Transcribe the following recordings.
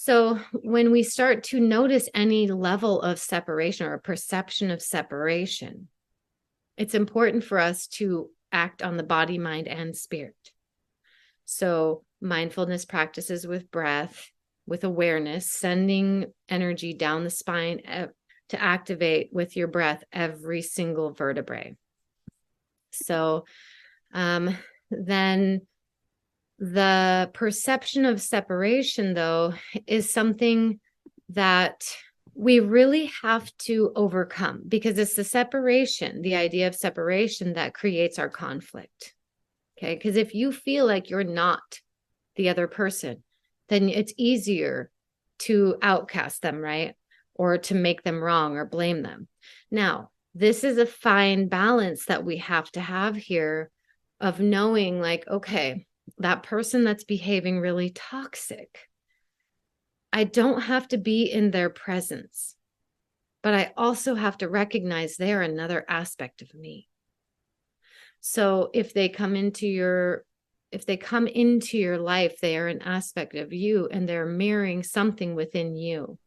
So when we start to notice any level of separation or a perception of separation, it's important for us to act on the body, mind, and spirit. So mindfulness practices with breath, with awareness, sending energy down the spine to activate with your breath every single vertebrae. So then the perception of separation, though, is something that we really have to overcome, because it's the separation, the idea of separation, that creates our conflict. Okay. Because if you feel like you're not the other person, then it's easier to outcast them, right? Or to make them wrong or blame them. Now, this is a fine balance that we have to have here of knowing, like, okay, that person that's behaving really toxic, I don't have to be in their presence, but I also have to recognize they're another aspect of me. So if they come into your life, they are an aspect of you, and they're mirroring something within you.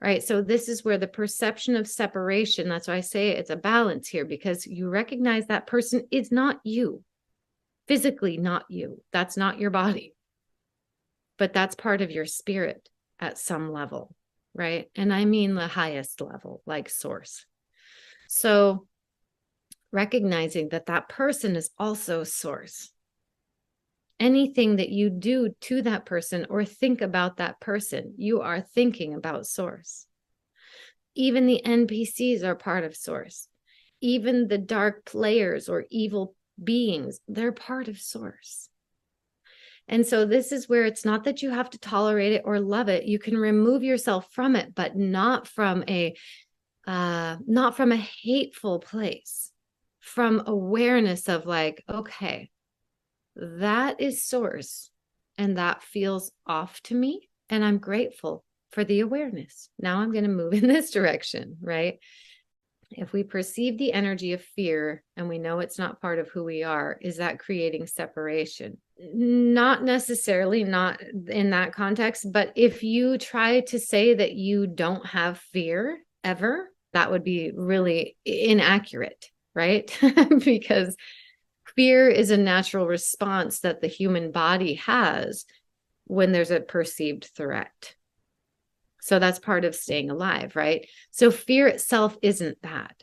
Right. So this is where the perception of separation, that's why I say it's a balance here, because you recognize that person is not you, physically not you. That's not your body, but that's part of your spirit at some level. Right. And I mean the highest level, like source. So recognizing that that person is also source. Anything that you do to that person or think about that person, you are thinking about source. Even the NPCs are part of source. Even the dark players or evil beings, they're part of source. And so this is where it's not that you have to tolerate it or love it. You can remove yourself from it, but not from a hateful place, from awareness of like, okay, that is source, and that feels off to me, and I'm grateful for the awareness. Now I'm going to move in this direction, right? If we perceive the energy of fear and we know it's not part of who we are, is that creating separation? Not necessarily, not in that context, but if you try to say that you don't have fear ever, that would be really inaccurate, right? Because fear is a natural response that the human body has when there's a perceived threat. So that's part of staying alive, right? So fear itself isn't bad.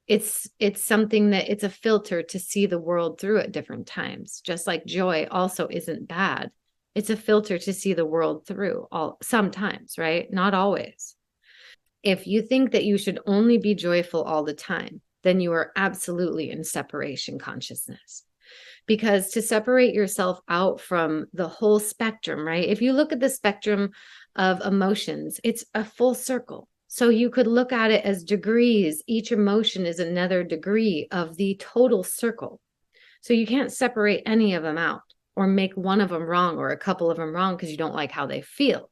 It's something that it's a filter to see the world through at different times. Just like joy also isn't bad. It's a filter to see the world through sometimes, right? Not always. If you think that you should only be joyful all the time, then you are absolutely in separation consciousness. Because to separate yourself out from the whole spectrum, right? If you look at the spectrum of emotions, it's a full circle. So you could look at it as degrees. Each emotion is another degree of the total circle. So you can't separate any of them out or make one of them wrong or a couple of them wrong because you don't like how they feel.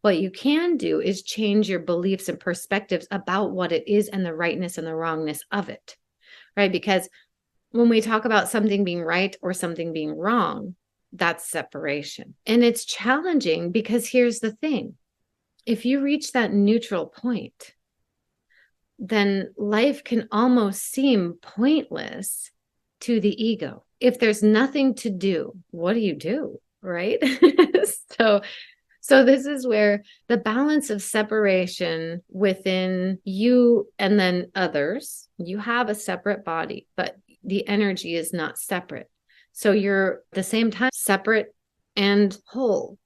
What you can do is change your beliefs and perspectives about what it is and the rightness and the wrongness of it, right? Because when we talk about something being right or something being wrong, that's separation. And it's challenging because here's the thing. If you reach that neutral point, then life can almost seem pointless to the ego. If there's nothing to do, what do? Right? So this is where the balance of separation within you and then others, you have a separate body, but the energy is not separate. So you're at the same time separate and whole,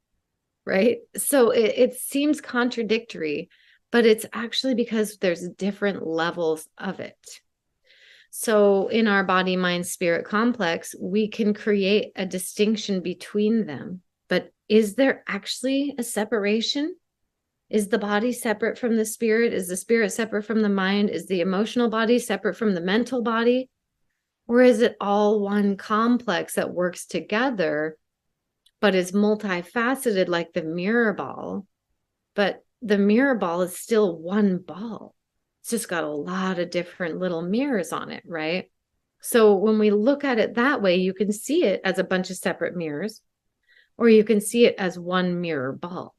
right? So it seems contradictory, but it's actually because there's different levels of it. So in our body, mind, spirit complex, we can create a distinction between them. But is there actually a separation? Is the body separate from the spirit? Is the spirit separate from the mind? Is the emotional body separate from the mental body? Or is it all one complex that works together, but is multifaceted like the mirror ball? But the mirror ball is still one ball. It's just got a lot of different little mirrors on it, right? So when we look at it that way, you can see it as a bunch of separate mirrors, or you can see it as one mirror ball.